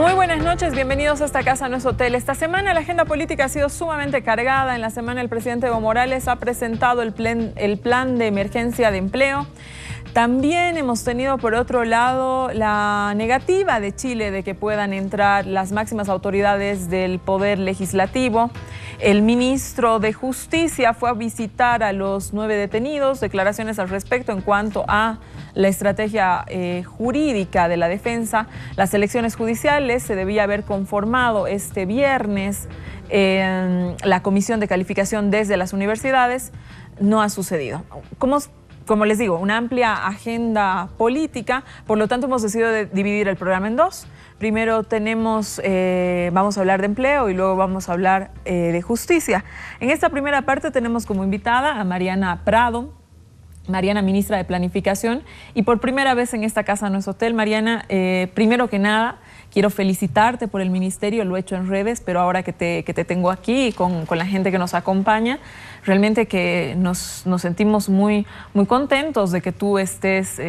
Muy buenas noches, bienvenidos a esta casa, no es hotel. Esta semana la agenda política ha sido sumamente cargada. En la semana el presidente Evo Morales ha presentado el plan de emergencia de empleo. También hemos tenido, por otro lado, la negativa de Chile de que puedan entrar las máximas autoridades del Poder Legislativo. El ministro de Justicia fue a visitar a los 9 detenidos, declaraciones al respecto en cuanto a la estrategia jurídica de la defensa. Las elecciones judiciales se debía haber conformado este viernes la comisión de calificación desde las universidades. No ha sucedido. Como les digo, una amplia agenda política, por lo tanto hemos decidido dividir el programa en dos. Primero vamos a hablar de empleo y luego vamos a hablar de justicia. En esta primera parte tenemos como invitada a Mariana Prado. Mariana, ministra de Planificación, y por primera vez en esta casa no es hotel. Mariana, primero que nada, quiero felicitarte por el ministerio, lo he hecho en redes, pero ahora que te tengo aquí con la gente que nos acompaña, realmente que nos sentimos muy contentos de que tú estés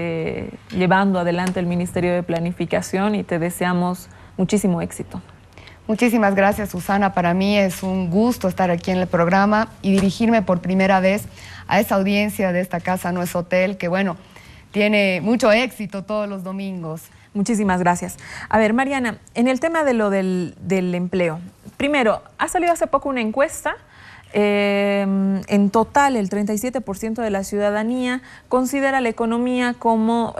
llevando adelante el Ministerio de Planificación y te deseamos muchísimo éxito. Muchísimas gracias, Susana. Para mí es un gusto estar aquí en el programa y dirigirme por primera vez a esa audiencia de esta casa no es hotel, que bueno, tiene mucho éxito todos los domingos. Muchísimas gracias. A ver, Mariana, en el tema de lo del empleo, primero, ha salido hace poco una encuesta. En total, el 37% de la ciudadanía considera la economía como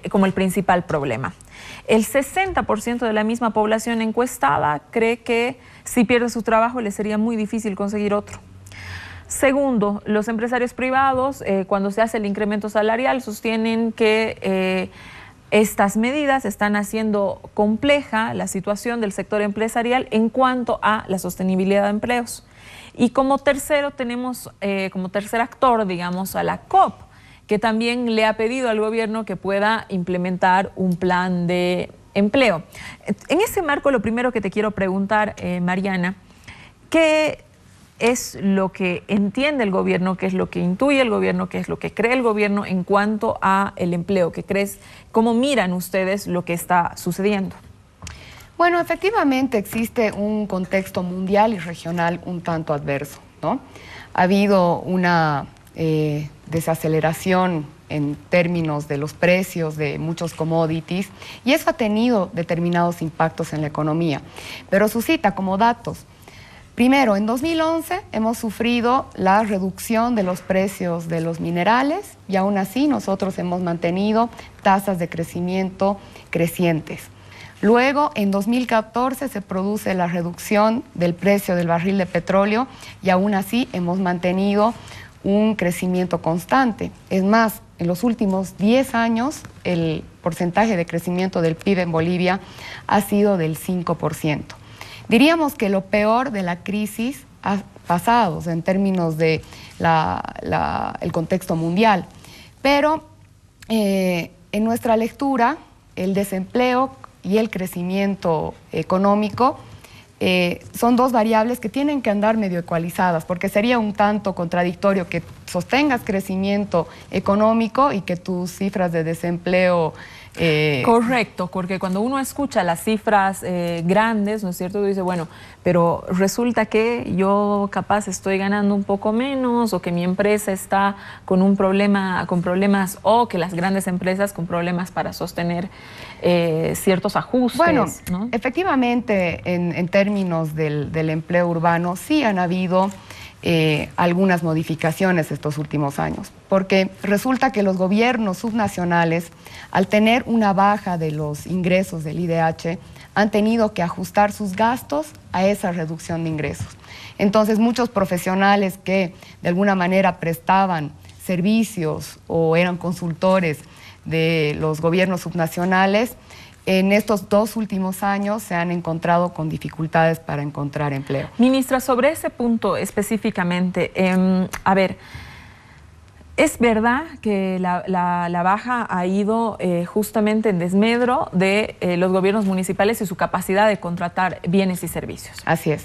como el principal problema. El 60% de la misma población encuestada cree que si pierde su trabajo le sería muy difícil conseguir otro. Segundo, los empresarios privados, cuando se hace el incremento salarial, sostienen que estas medidas están haciendo compleja la situación del sector empresarial en cuanto a la sostenibilidad de empleos. Y como tercero tenemos, como tercer actor, digamos, a la COP, que también le ha pedido al gobierno que pueda implementar un plan de empleo. En ese marco, lo primero que te quiero preguntar, Mariana, ¿qué es lo que entiende el gobierno, qué es lo que intuye el gobierno, qué es lo que cree el gobierno en cuanto a el empleo? ¿Qué crees? ¿Cómo miran ustedes lo que está sucediendo? Bueno, efectivamente existe un contexto mundial y regional un tanto adverso, ¿no? Ha habido una desaceleración en términos de los precios de muchos commodities y eso ha tenido determinados impactos en la economía, pero suscita como datos. Primero, en 2011 hemos sufrido la reducción de los precios de los minerales y aún así nosotros hemos mantenido tasas de crecimiento crecientes. Luego, en 2014 se produce la reducción del precio del barril de petróleo y aún así hemos mantenido un crecimiento constante. Es más, en los últimos 10 años el porcentaje de crecimiento del PIB en Bolivia ha sido del 5%. Diríamos que lo peor de la crisis ha pasado, o sea, en términos de el contexto mundial, pero en nuestra lectura el desempleo y el crecimiento económico son dos variables que tienen que andar medio ecualizadas, porque sería un tanto contradictorio que sostengas crecimiento económico y que tus cifras de desempleo... Correcto, porque cuando uno escucha las cifras grandes, ¿no es cierto? Dice, bueno, pero resulta que yo capaz estoy ganando un poco menos o que mi empresa está con problemas o que las grandes empresas con problemas para sostener ciertos ajustes. Bueno, ¿no? Efectivamente, en términos del empleo urbano sí han habido algunas modificaciones estos últimos años, porque resulta que los gobiernos subnacionales, al tener una baja de los ingresos del IDH, han tenido que ajustar sus gastos a esa reducción de ingresos. Entonces, muchos profesionales que de alguna manera prestaban servicios o eran consultores de los gobiernos subnacionales, en estos 2 últimos años se han encontrado con dificultades para encontrar empleo. Ministra, sobre ese punto específicamente, a ver, Es verdad que la baja ha ido justamente en desmedro de los gobiernos municipales y su capacidad de contratar bienes y servicios. Así es.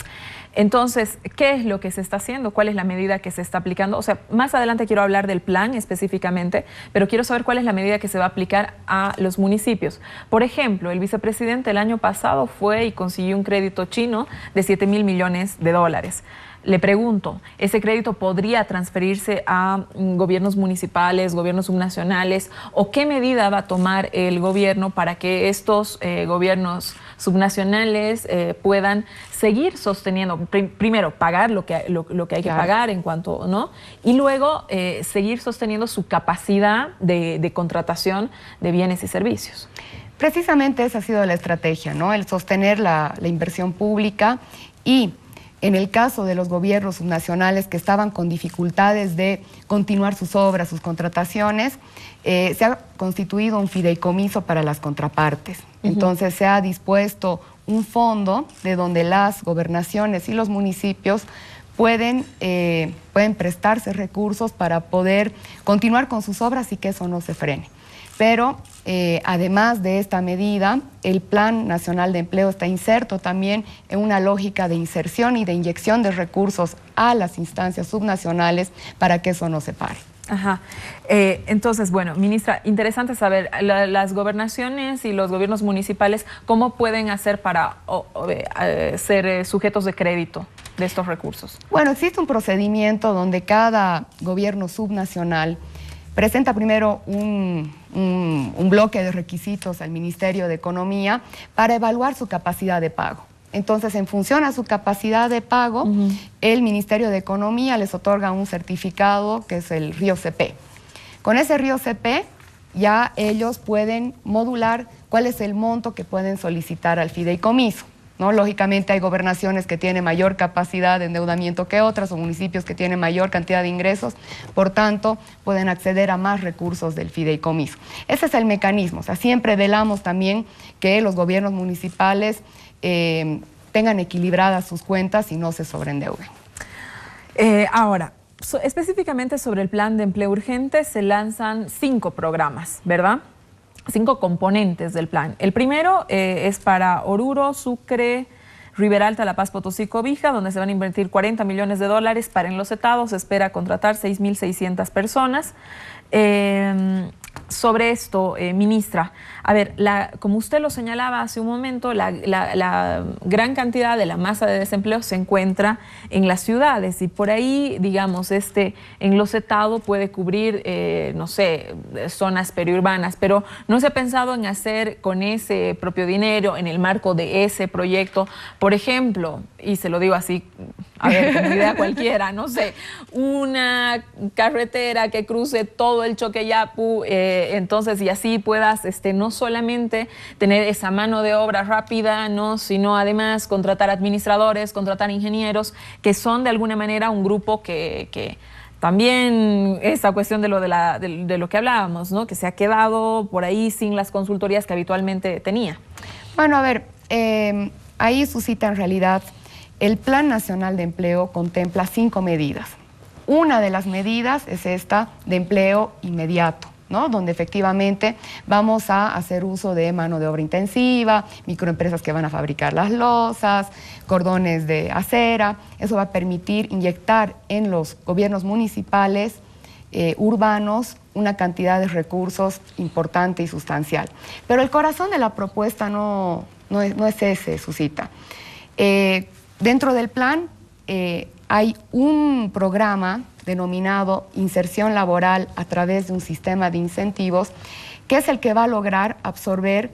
Entonces, ¿qué es lo que se está haciendo? ¿Cuál es la medida que se está aplicando? O sea, más adelante quiero hablar del plan específicamente, pero quiero saber cuál es la medida que se va a aplicar a los municipios. Por ejemplo, el vicepresidente el año pasado fue y consiguió un crédito chino de 7.000 millones de dólares. Le pregunto, ¿ese crédito podría transferirse a gobiernos municipales, gobiernos subnacionales? ¿O qué medida va a tomar el gobierno para que estos gobiernos subnacionales puedan seguir sosteniendo, primero pagar lo que hay que pagar en cuanto, ¿no? Y luego seguir sosteniendo su capacidad de contratación de bienes y servicios? Precisamente esa ha sido la estrategia, ¿no? El sostener la inversión pública y en el caso de los gobiernos subnacionales que estaban con dificultades de continuar sus obras, sus contrataciones, se ha constituido un fideicomiso para las contrapartes. Entonces se ha dispuesto un fondo de donde las gobernaciones y los municipios pueden prestarse recursos para poder continuar con sus obras y que eso no se frene. Pero además de esta medida, el Plan Nacional de Empleo está inserto también en una lógica de inserción y de inyección de recursos a las instancias subnacionales para que eso no se pare. Ajá. Entonces, bueno, ministra, interesante saber las gobernaciones y los gobiernos municipales, ¿cómo pueden hacer para ser sujetos de crédito de estos recursos? Bueno, existe un procedimiento donde cada gobierno subnacional presenta primero un bloque de requisitos al Ministerio de Economía para evaluar su capacidad de pago. Entonces, en función a su capacidad de pago, el Ministerio de Economía les otorga un certificado que es el RIO-CP. Con ese RIO-CP ya ellos pueden modular cuál es el monto que pueden solicitar al fideicomiso, ¿no? Lógicamente hay gobernaciones que tienen mayor capacidad de endeudamiento que otras o municipios que tienen mayor cantidad de ingresos, por tanto pueden acceder a más recursos del fideicomiso. Ese es el mecanismo, o sea, siempre velamos también que los gobiernos municipales tengan equilibradas sus cuentas y no se sobreendeuden. Ahora, específicamente sobre el plan de empleo urgente se lanzan 5 programas, ¿verdad? 5 componentes del plan. El primero es para Oruro, Sucre, Rivera Alta, La Paz, Potosí, Cobija, donde se van a invertir 40 millones de dólares para enlocetados. Se espera contratar 6.600 personas. Sobre esto, ministra, a ver, como usted lo señalaba hace un momento, la gran cantidad de la masa de desempleo se encuentra en las ciudades y por ahí, digamos, este enlocetado puede cubrir, no sé, zonas periurbanas, pero no se ha pensado en hacer con ese propio dinero, en el marco de ese proyecto, por ejemplo, y se lo digo así, a ver, como idea cualquiera, no sé, una carretera que cruce todo el Choqueyapu, entonces, y así puedas no solamente tener esa mano de obra rápida, ¿no?, sino además contratar administradores, contratar ingenieros, que son de alguna manera un grupo que también esa cuestión de lo que hablábamos, ¿no?, que se ha quedado por ahí sin las consultorías que habitualmente tenía. Bueno, a ver, ahí suscita en realidad el Plan Nacional de Empleo contempla 5 medidas. Una de las medidas es esta de empleo inmediato, ¿no?, donde efectivamente vamos a hacer uso de mano de obra intensiva, microempresas que van a fabricar las losas, cordones de acera. Eso va a permitir inyectar en los gobiernos municipales urbanos una cantidad de recursos importante y sustancial. Pero el corazón de la propuesta no es ese, Susita. Dentro del plan hay un programa denominado inserción laboral a través de un sistema de incentivos, que es el que va a lograr absorber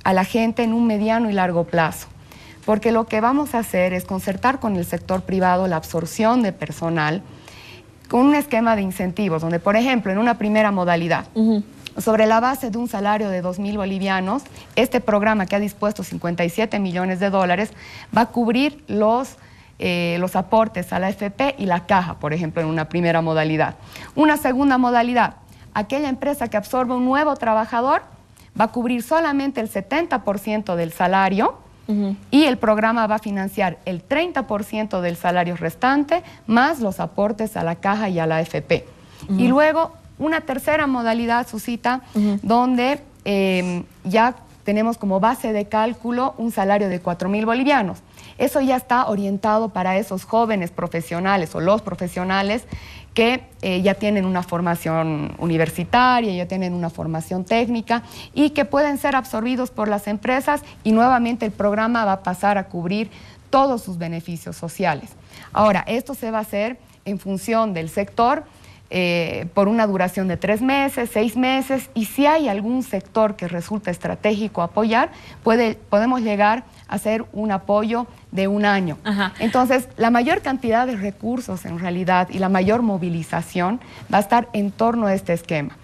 a la gente en un mediano y largo plazo. Porque lo que vamos a hacer es concertar con el sector privado la absorción de personal con un esquema de incentivos, donde, por ejemplo, en una primera modalidad, sobre la base de un salario de 2.000 bolivianos, este programa que ha dispuesto 57 millones de dólares va a cubrir los aportes a la AFP y la caja, por ejemplo, en una primera modalidad. Una segunda modalidad, aquella empresa que absorbe un nuevo trabajador va a cubrir solamente el 70% del salario y el programa va a financiar el 30% del salario restante más los aportes a la caja y a la AFP. Y luego una tercera modalidad, Susita, donde ya tenemos como base de cálculo un salario de 4.000 bolivianos. Eso ya está orientado para esos jóvenes profesionales o los profesionales que ya tienen una formación universitaria, ya tienen una formación técnica y que pueden ser absorbidos por las empresas y nuevamente el programa va a pasar a cubrir todos sus beneficios sociales. Ahora, esto se va a hacer en función del sector por una duración de 3 meses, 6 meses y si hay algún sector que resulta estratégico apoyar, podemos llegar a hacer un apoyo de 1 año. Entonces, la mayor cantidad de recursos en realidad y la mayor movilización va a estar en torno a este esquema.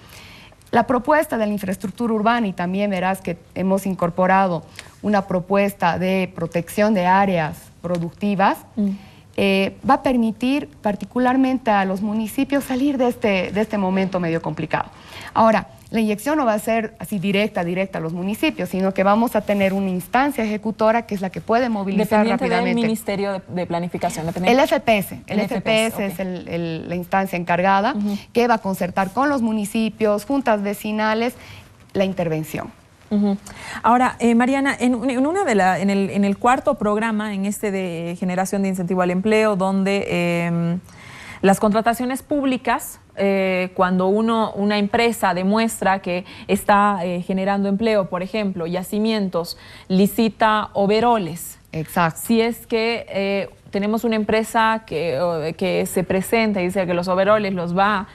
La propuesta de la infraestructura urbana, y también verás que hemos incorporado una propuesta de protección de áreas productivas, va a permitir particularmente a los municipios salir de este momento medio complicado. Ahora, la inyección no va a ser así directa a los municipios, sino que vamos a tener una instancia ejecutora que es la que puede movilizar rápidamente. ¿Del Ministerio de Planificación? El FPS. El FPS okay. Es la instancia encargada que va a concertar con los municipios, juntas vecinales, la intervención. Ahora, Mariana, en el cuarto programa, en este de generación de incentivo al empleo, donde las contrataciones públicas, cuando una empresa demuestra que está generando empleo, por ejemplo, yacimientos, licita overoles. Exacto. Si es que tenemos una empresa que se presenta y dice que los overoles los va a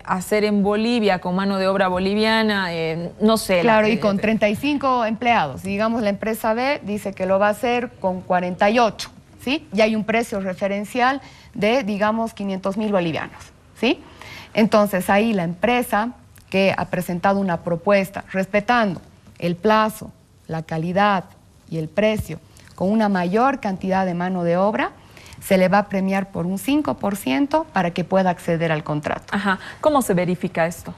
hacer en Bolivia con mano de obra boliviana, no sé. Claro, y con 35 empleados. Digamos, la empresa B dice que lo va a hacer con 48, ¿sí? Y hay un precio referencial de, digamos, 500.000 bolivianos, ¿sí? Entonces, ahí la empresa que ha presentado una propuesta respetando el plazo, la calidad y el precio con una mayor cantidad de mano de obra, se le va a premiar por un 5% para que pueda acceder al contrato. Ajá. ¿Cómo se verifica esto?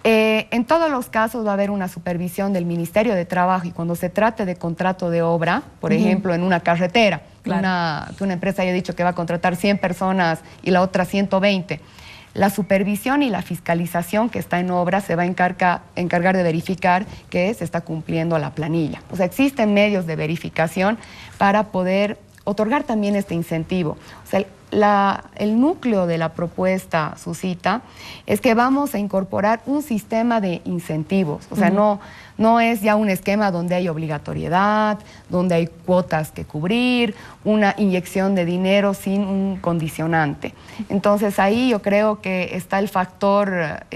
En todos los casos va a haber una supervisión del Ministerio de Trabajo y cuando se trate de contrato de obra, por ejemplo, en una carretera, claro, que una empresa haya dicho que va a contratar 100 personas y la otra 120, la supervisión y la fiscalización que está en obra se va a encargar de verificar que se está cumpliendo la planilla. O sea, existen medios de verificación para poder otorgar también este incentivo. O sea, el núcleo de la propuesta, Susita, es que vamos a incorporar un sistema de incentivos. O sea, no es ya un esquema donde hay obligatoriedad, donde hay cuotas que cubrir, una inyección de dinero sin un condicionante. Entonces, ahí yo creo que está el factor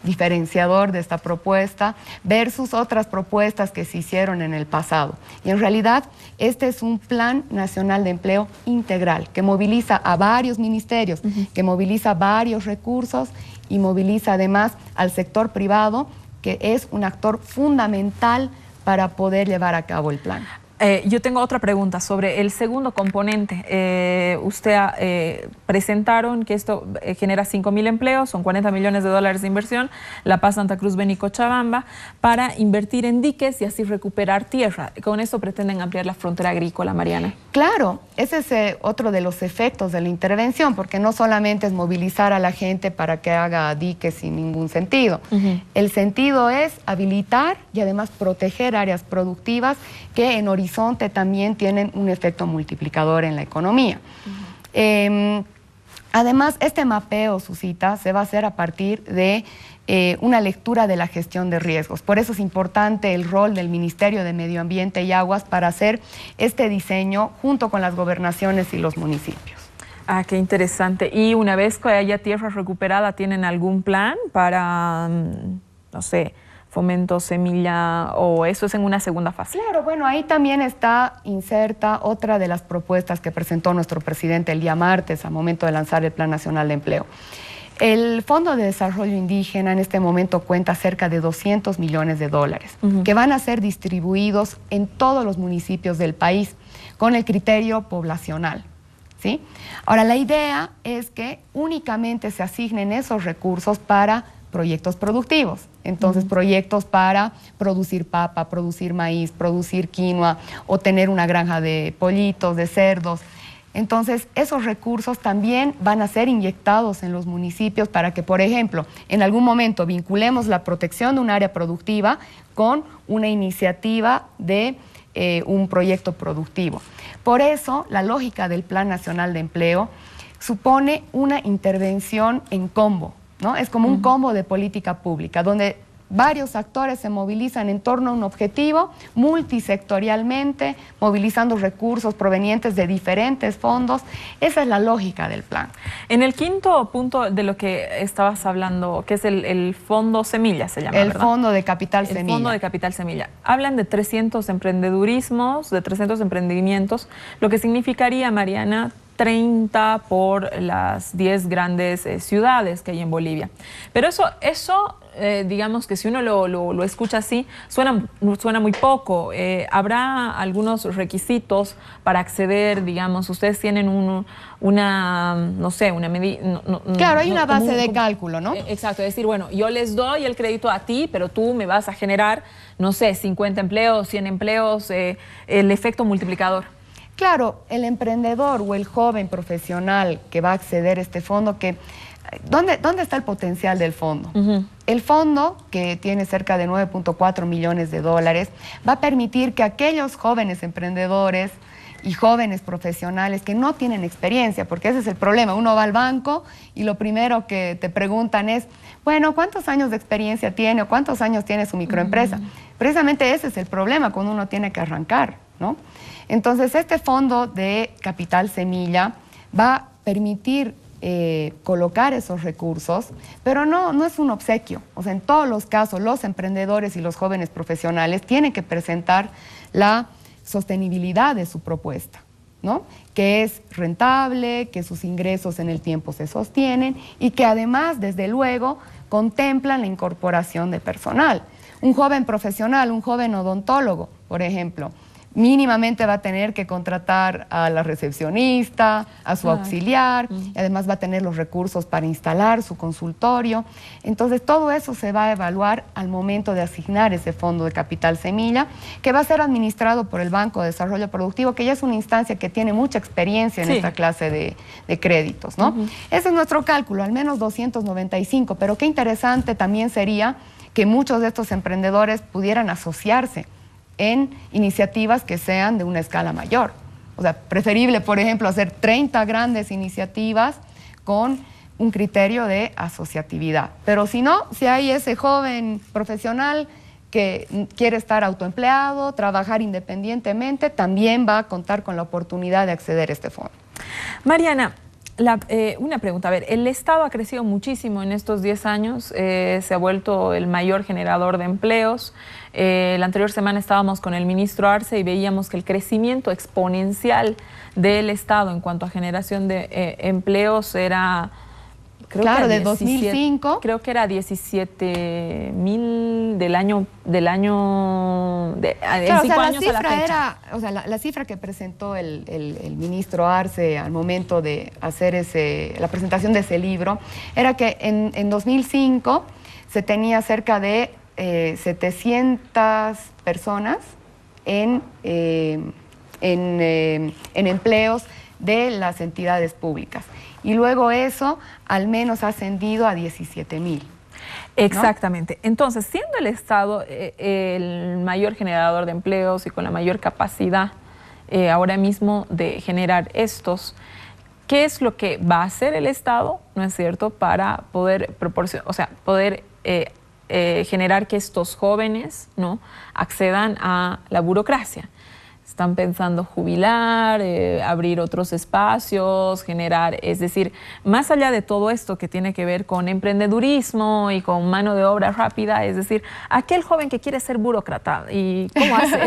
diferenciador de esta propuesta versus otras propuestas que se hicieron en el pasado. Y en realidad, este es un Plan Nacional de Empleo integral que moviliza a varios ministerios, que moviliza varios recursos y moviliza además al sector privado, que es un actor fundamental para poder llevar a cabo el plan. Yo tengo otra pregunta sobre el segundo componente. Presentaron que esto genera 5.000 empleos, son 40 millones de dólares de inversión, La Paz, Santa Cruz, Beni, Cochabamba, para invertir en diques y así recuperar tierra. Con esto pretenden ampliar la frontera agrícola, Mariana. Claro, ese es otro de los efectos de la intervención, porque no solamente es movilizar a la gente para que haga diques sin ningún sentido. El sentido es habilitar y además proteger áreas productivas que en horizonte también tienen un efecto multiplicador en la economía. Además, este mapeo, Susita, se va a hacer a partir de una lectura de la gestión de riesgos. Por eso es importante el rol del Ministerio de Medio Ambiente y Aguas para hacer este diseño junto con las gobernaciones y los municipios. Ah, qué interesante. Y una vez que haya tierra recuperada, ¿tienen algún plan para, no sé, fomento, semilla, o eso es en una segunda fase? Claro, bueno, ahí también está inserta otra de las propuestas que presentó nuestro presidente el día martes al momento de lanzar el Plan Nacional de Empleo. El Fondo de Desarrollo Indígena en este momento cuenta cerca de 200 millones de dólares que van a ser distribuidos en todos los municipios del país con el criterio poblacional, ¿sí? Ahora, la idea es que únicamente se asignen esos recursos para proyectos productivos. Entonces, proyectos para producir papa, producir maíz, producir quinoa o tener una granja de pollitos, de cerdos. Entonces, esos recursos también van a ser inyectados en los municipios para que, por ejemplo, en algún momento vinculemos la protección de un área productiva con una iniciativa de un proyecto productivo. Por eso, la lógica del Plan Nacional de Empleo supone una intervención en combo, ¿no? Es como un combo de política pública, donde varios actores se movilizan en torno a un objetivo multisectorialmente, movilizando recursos provenientes de diferentes fondos. Esa es la lógica del plan. En el quinto punto de lo que estabas hablando, que es el Fondo Semilla, se llama, El ¿verdad? Fondo de Capital Semilla. El Fondo de Capital Semilla. Hablan de 300 emprendedurismos, de 300 emprendimientos, lo que significaría, Mariana, 30 por las 10 grandes ciudades que hay en Bolivia. Pero eso digamos que si uno lo escucha así, suena muy poco. ¿Habrá algunos requisitos para acceder? Digamos, ustedes tienen no sé, una medida... Claro, hay una base de cálculo, ¿no? Exacto, es decir, bueno, yo les doy el crédito a ti, pero tú me vas a generar, no sé, 50 empleos, 100 empleos, el efecto multiplicador. Claro, el emprendedor o el joven profesional que va a acceder a este fondo, ¿dónde está el potencial del fondo? El fondo, que tiene cerca de 9.4 millones de dólares, va a permitir que aquellos jóvenes emprendedores y jóvenes profesionales que no tienen experiencia, porque ese es el problema, uno va al banco y lo primero que te preguntan es, bueno, ¿cuántos años de experiencia tiene o cuántos años tiene su microempresa? Precisamente ese es el problema cuando uno tiene que arrancar, ¿no? Entonces, este fondo de Capital Semilla va a permitir colocar esos recursos, pero no es un obsequio. O sea, en todos los casos, los emprendedores y los jóvenes profesionales tienen que presentar la sostenibilidad de su propuesta, ¿no? Que es rentable, que sus ingresos en el tiempo se sostienen y que además, desde luego, contemplan la incorporación de personal. Un joven profesional, un joven odontólogo, por ejemplo, mínimamente va a tener que contratar a la recepcionista, a su auxiliar, y además va a tener los recursos para instalar su consultorio. Entonces, todo eso se va a evaluar al momento de asignar ese fondo de Capital Semilla, que va a ser administrado por el Banco de Desarrollo Productivo, que ya es una instancia que tiene mucha experiencia en esta clase de créditos, ¿no? Ese es nuestro cálculo, al menos 295, pero qué interesante también sería que muchos de estos emprendedores pudieran asociarse en iniciativas que sean de una escala mayor. O sea, preferible, por ejemplo, hacer 30 grandes iniciativas con un criterio de asociatividad. Pero si no, si hay ese joven profesional que quiere estar autoempleado, trabajar independientemente, también va a contar con la oportunidad de acceder a este fondo. Mariana, una pregunta. A ver, el Estado ha crecido muchísimo en estos 10 años, se ha vuelto el mayor generador de empleos. La anterior semana estábamos con el ministro Arce y veíamos que el crecimiento exponencial del Estado en cuanto a generación de empleos era... Claro, de 2005. Creo que era 17.000 del año claro, en 5 años a la fecha. La cifra que presentó el ministro Arce al momento de hacer la presentación de ese libro era que en 2005 se tenía cerca de 700 personas en empleos de las entidades públicas. Y luego eso al menos ha ascendido a 17.000. Exactamente. ¿No? Entonces, siendo el Estado el mayor generador de empleos y con la mayor capacidad ahora mismo de generar estos, ¿qué es lo que va a hacer el Estado, no es cierto, para poder generar que estos jóvenes, ¿no?, accedan a la burocracia? Están pensando jubilar, abrir otros espacios, generar, es decir, más allá de todo esto que tiene que ver con emprendedurismo y con mano de obra rápida, es decir, aquel joven que quiere ser burócrata, ¿y cómo hace?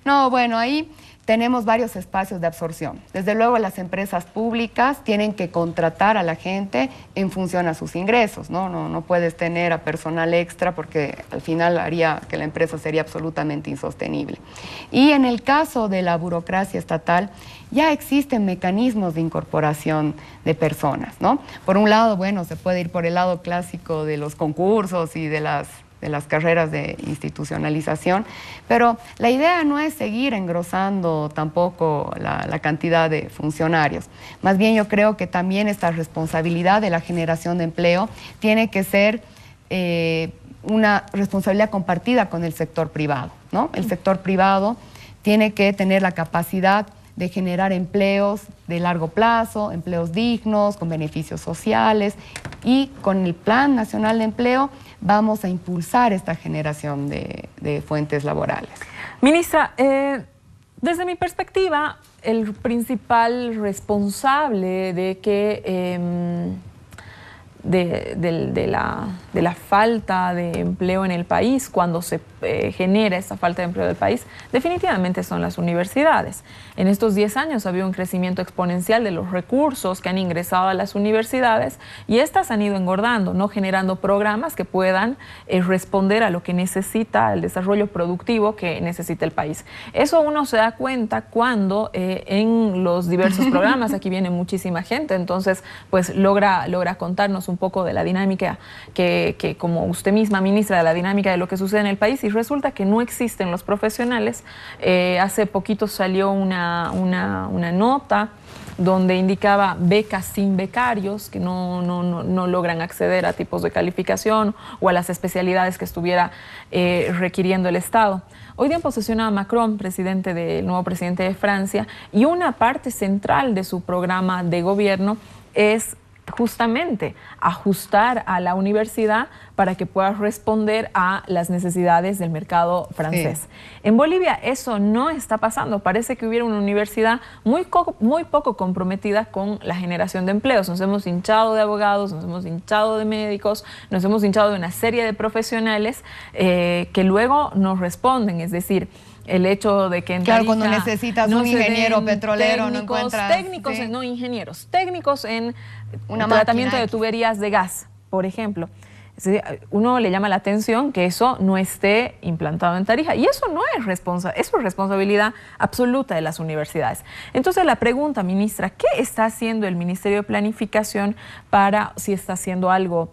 No, bueno, ahí tenemos varios espacios de absorción. Desde luego, las empresas públicas tienen que contratar a la gente en función a sus ingresos, ¿no? No puedes tener a personal extra porque al final haría que la empresa sería absolutamente insostenible. Y en el caso de la burocracia estatal, ya existen mecanismos de incorporación de personas, ¿no? Por un lado, bueno, se puede ir por el lado clásico de los concursos y de las las carreras de institucionalización, pero la idea no es seguir engrosando tampoco la cantidad de funcionarios. Más bien yo creo que también esta responsabilidad de la generación de empleo tiene que ser una responsabilidad compartida con el sector privado, ¿no? El sector privado tiene que tener la capacidad de generar empleos de largo plazo, empleos dignos, con beneficios sociales, y con el Plan Nacional de Empleo vamos a impulsar esta generación de fuentes laborales. Ministra, desde mi perspectiva, el principal responsable de que de la falta de empleo en el país, cuando se genera esa falta de empleo del país, definitivamente son las universidades. En estos 10 años ha habido un crecimiento exponencial de los recursos que han ingresado a las universidades y estas han ido engordando, no generando programas que puedan responder a lo que necesita el desarrollo productivo que necesita el país. Eso uno se da cuenta cuando en los diversos programas, aquí viene muchísima gente, entonces pues logra contarnos un poco de la dinámica que como usted misma, ministra, de la dinámica de lo que sucede en el país, y resulta que no existen los profesionales. Hace poquito salió una nota donde indicaba becas sin becarios que no logran acceder a tipos de calificación o a las especialidades que estuviera requiriendo el Estado. Hoy día posesionó a Macron, el nuevo presidente de Francia, y una parte central de su programa de gobierno es justamente ajustar a la universidad para que pueda responder a las necesidades del mercado francés. Sí. En Bolivia eso no está pasando. Parece que hubiera una universidad muy poco comprometida con la generación de empleos. Nos hemos hinchado de abogados, nos hemos hinchado de médicos, nos hemos hinchado de una serie de profesionales que luego nos responden. Es decir, el hecho de que en Tarija, cuando necesitas un ingeniero petrolero no encuentras... Técnicos, sí. No ingenieros, técnicos en tratamiento de tuberías de gas, por ejemplo. Uno le llama la atención que eso no esté implantado en Tarija, y eso no es responsabilidad absoluta de las universidades. Entonces la pregunta, ministra, ¿qué está haciendo el Ministerio de Planificación para, si está haciendo algo,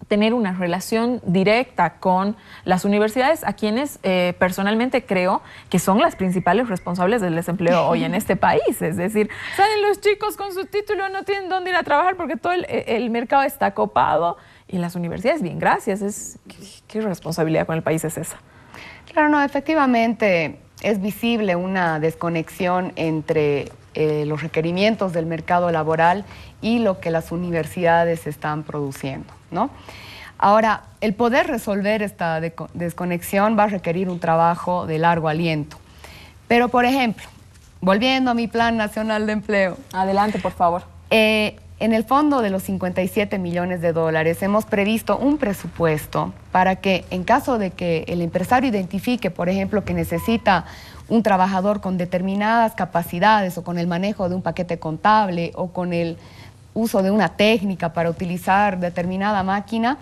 tener una relación directa con las universidades, a quienes personalmente creo que son las principales responsables del desempleo hoy en este país? Es decir, salen los chicos con su título, no tienen dónde ir a trabajar porque todo el mercado está copado, y las universidades, bien, gracias. ¿Qué responsabilidad con el país es esa? Claro, no, efectivamente es visible una desconexión entre los requerimientos del mercado laboral y lo que las universidades están produciendo, ¿no? Ahora, el poder resolver esta desconexión va a requerir un trabajo de largo aliento. Pero, por ejemplo, volviendo a mi Plan Nacional de Empleo. Adelante, por favor. En el fondo de los 57 millones de dólares hemos previsto un presupuesto para que, en caso de que el empresario identifique, por ejemplo, que necesita un trabajador con determinadas capacidades o con el manejo de un paquete contable o con el uso de una técnica para utilizar determinada máquina,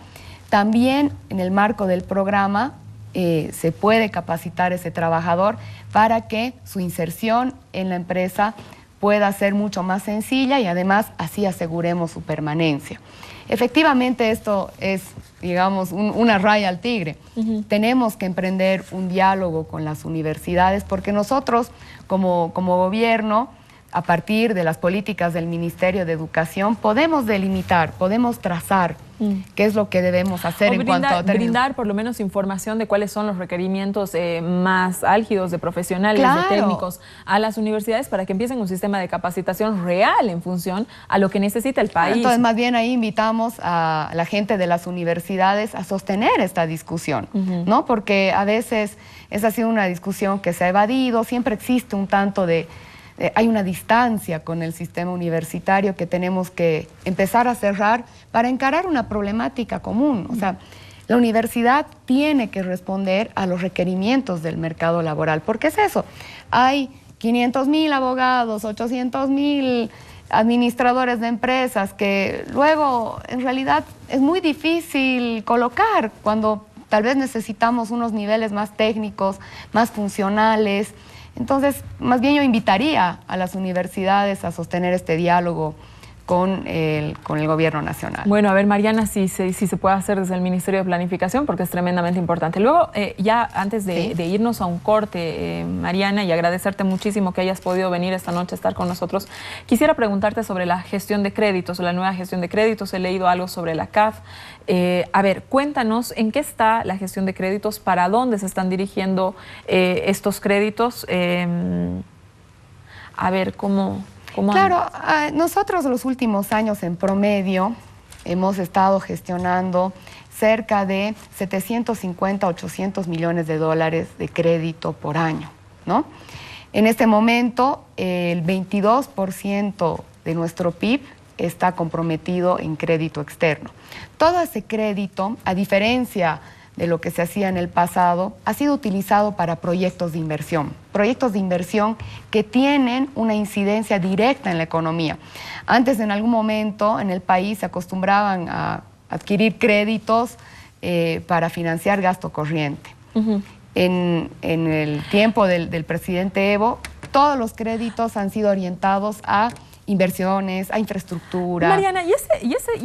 también en el marco del programa se puede capacitar ese trabajador para que su inserción en la empresa pueda ser mucho más sencilla y además así aseguremos su permanencia. Efectivamente esto es, digamos, una raya al tigre. Tenemos que emprender un diálogo con las universidades porque nosotros como gobierno, a partir de las políticas del Ministerio de Educación, podemos delimitar, podemos trazar qué es lo que debemos hacer en cuanto a brindar por lo menos información de cuáles son los requerimientos más álgidos de profesionales, claro, de técnicos a las universidades para que empiecen un sistema de capacitación real en función a lo que necesita el país. Entonces, más bien ahí invitamos a la gente de las universidades a sostener esta discusión, ¿no? Porque a veces esa ha sido una discusión que se ha evadido, siempre existe un tanto de... hay una distancia con el sistema universitario que tenemos que empezar a cerrar para encarar una problemática común. O sea, la universidad tiene que responder a los requerimientos del mercado laboral. ¿Por qué es eso? Hay 500,000 abogados, 800,000 administradores de empresas que luego en realidad es muy difícil colocar cuando tal vez necesitamos unos niveles más técnicos, más funcionales. Entonces, más bien yo invitaría a las universidades a sostener este diálogo con el gobierno nacional. Bueno, a ver, Mariana, si se puede hacer desde el Ministerio de Planificación, porque es tremendamente importante. Luego, ya antes de irnos a un corte, Mariana, y agradecerte muchísimo que hayas podido venir esta noche a estar con nosotros, quisiera preguntarte sobre la gestión de créditos, o la nueva gestión de créditos. He leído algo sobre la CAF. A ver, cuéntanos en qué está la gestión de créditos, para dónde se están dirigiendo estos créditos. A ver, ¿cómo Claro, nosotros los últimos años en promedio hemos estado gestionando cerca de 750 a 800 millones de dólares de crédito por año, ¿no? En este momento, el 22% de nuestro PIB está comprometido en crédito externo. Todo ese crédito, a diferencia de lo que se hacía en el pasado, ha sido utilizado para proyectos de inversión que tienen una incidencia directa en la economía. Antes, en algún momento, en el país se acostumbraban a adquirir créditos para financiar gasto corriente. En el tiempo del presidente Evo, todos los créditos han sido orientados a inversiones, a infraestructura. Mariana, ¿y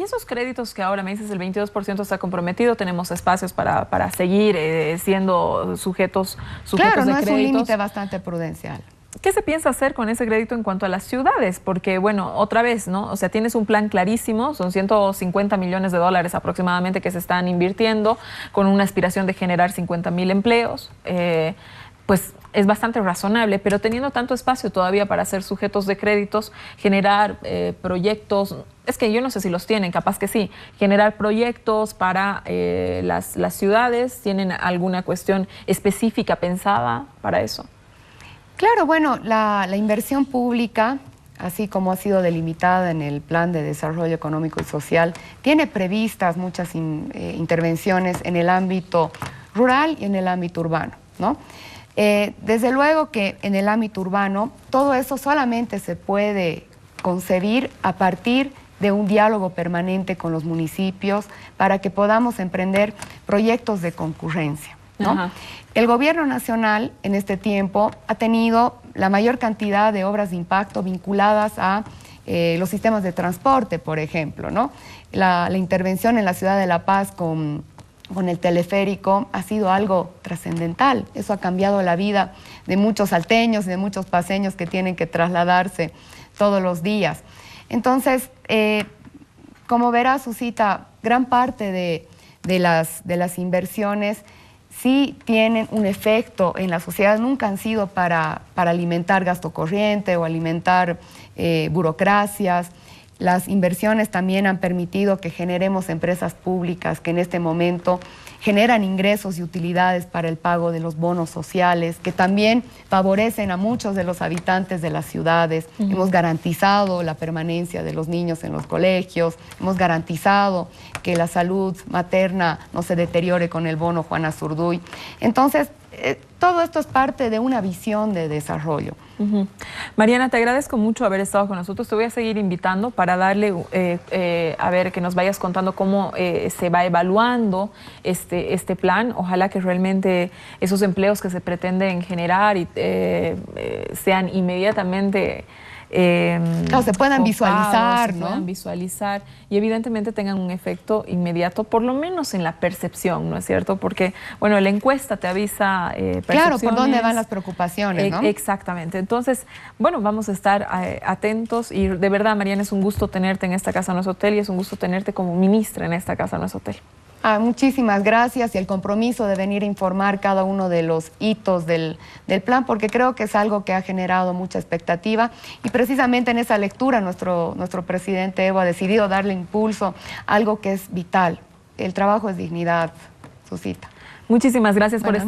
esos créditos que ahora me dices el 22% está comprometido? Tenemos espacios para seguir siendo sujetos claro, de no créditos. Es un límite bastante prudencial. ¿Qué se piensa hacer con ese crédito en cuanto a las ciudades? Porque, bueno, otra vez, ¿no? O sea, tienes un plan clarísimo, son 150 millones de dólares aproximadamente que se están invirtiendo, con una aspiración de generar 50.000 empleos. Pues es bastante razonable, pero teniendo tanto espacio todavía para ser sujetos de créditos, generar proyectos, es que yo no sé si los tienen, capaz que sí, generar proyectos para las ciudades. ¿Tienen alguna cuestión específica pensada para eso? Claro, bueno, la inversión pública, así como ha sido delimitada en el Plan de Desarrollo Económico y Social, tiene previstas muchas intervenciones en el ámbito rural y en el ámbito urbano, ¿no? Desde luego que en el ámbito urbano todo eso solamente se puede concebir a partir de un diálogo permanente con los municipios para que podamos emprender proyectos de concurrencia, ¿no? El gobierno nacional en este tiempo ha tenido la mayor cantidad de obras de impacto vinculadas a los sistemas de transporte, por ejemplo, ¿no? La intervención en la ciudad de La Paz con el teleférico ha sido algo trascendental. Eso ha cambiado la vida de muchos salteños y de muchos paseños que tienen que trasladarse todos los días. Entonces, como verá Susita, gran parte de las inversiones sí tienen un efecto en la sociedad, nunca han sido para alimentar gasto corriente o alimentar burocracias. Las inversiones también han permitido que generemos empresas públicas que en este momento generan ingresos y utilidades para el pago de los bonos sociales, que también favorecen a muchos de los habitantes de las ciudades. Hemos garantizado la permanencia de los niños en los colegios, hemos garantizado que la salud materna no se deteriore con el bono Juana Zurduy. Entonces, todo esto es parte de una visión de desarrollo. Mariana, te agradezco mucho haber estado con nosotros. Te voy a seguir invitando para darle, a ver, que nos vayas contando cómo se va evaluando este plan. Ojalá que realmente esos empleos que se pretenden generar sean inmediatamente claro, se puedan visualizar, ¿no? Se puedan visualizar y evidentemente tengan un efecto inmediato, por lo menos en la percepción, ¿no es cierto? Porque, bueno, la encuesta te avisa percepciones. Claro, por dónde van las preocupaciones, ¿no? Exactamente. Entonces, bueno, vamos a estar atentos y de verdad, Mariana, es un gusto tenerte en esta Casa No es Hotel y es un gusto tenerte como ministra en esta Casa No es Hotel. Muchísimas gracias y el compromiso de venir a informar cada uno de los hitos del plan, porque creo que es algo que ha generado mucha expectativa y precisamente en esa lectura nuestro presidente Evo ha decidido darle impulso a algo que es vital. El trabajo es dignidad, Susita. Muchísimas gracias por estar.